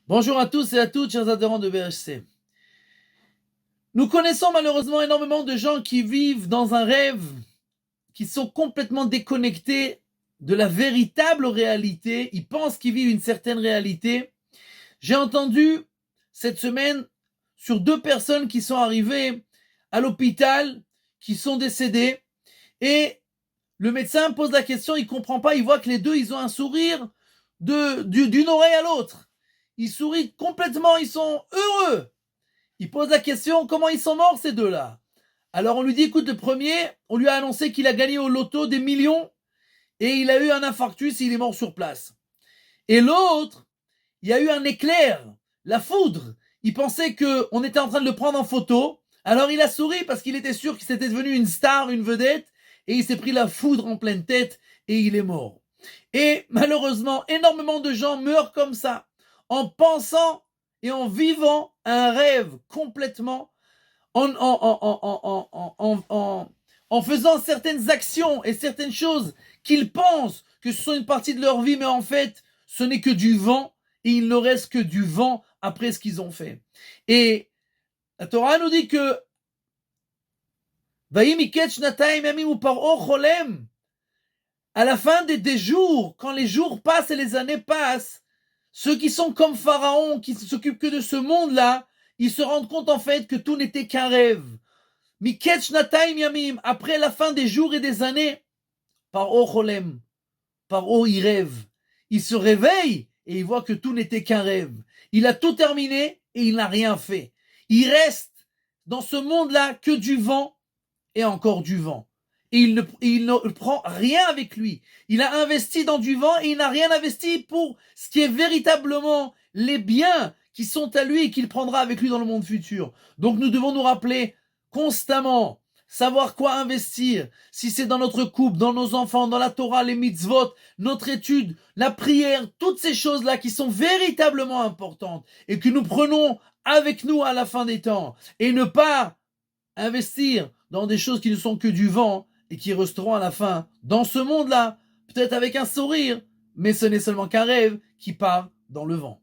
Bonjour à tous et à toutes, chers adhérents de BHC. Nous connaissons malheureusement énormément de gens qui vivent dans un rêve, qui sont complètement déconnectés de la véritable réalité. Ils pensent qu'ils vivent une certaine réalité. J'ai entendu cette semaine sur 2 personnes qui sont arrivées à l'hôpital, qui sont décédées, et le médecin pose la question, il comprend pas, il voit que les deux, ils ont un sourire d'une oreille à l'autre. Ils sourient complètement, ils sont heureux. Il pose la question, comment ils sont morts ces deux-là? Alors on lui dit, écoute, le premier, on lui a annoncé qu'il a gagné au loto des millions et il a eu un infarctus et il est mort sur place. Et l'autre, il y a eu un éclair, la foudre. Il pensait qu'on était en train de le prendre en photo. Alors il a souri parce qu'il était sûr qu'il s'était devenu une star, une vedette, et il s'est pris la foudre en pleine tête et il est mort. Et malheureusement, énormément de gens meurent comme ça, en pensant et en vivant un rêve complètement, en faisant certaines actions et certaines choses qu'ils pensent que ce sont une partie de leur vie, mais en fait, ce n'est que du vent, et il ne reste que du vent après ce qu'ils ont fait. Et la Torah nous dit que à la fin des jours, quand les jours passent et les années passent, ceux qui sont comme Pharaon, qui ne s'occupent que de ce monde-là, ils se rendent compte en fait que tout n'était qu'un rêve. Miketch Nataim Yamim, après la fin des jours et des années, Paro Cholem, Paro il rêve. Il se réveille et il voit que tout n'était qu'un rêve. Il a tout terminé et il n'a rien fait. Il reste dans ce monde-là que du vent et encore du vent. Et il ne prend rien avec lui. Il a investi dans du vent et il n'a rien investi pour ce qui est véritablement les biens qui sont à lui et qu'il prendra avec lui dans le monde futur. Donc nous devons nous rappeler constamment, savoir quoi investir, si c'est dans notre couple, dans nos enfants, dans la Torah, les mitzvot, notre étude, la prière, toutes ces choses-là qui sont véritablement importantes et que nous prenons avec nous à la fin des temps, et ne pas investir dans des choses qui ne sont que du vent et qui resteront à la fin dans ce monde-là, peut-être avec un sourire, mais ce n'est seulement qu'un rêve qui part dans le vent.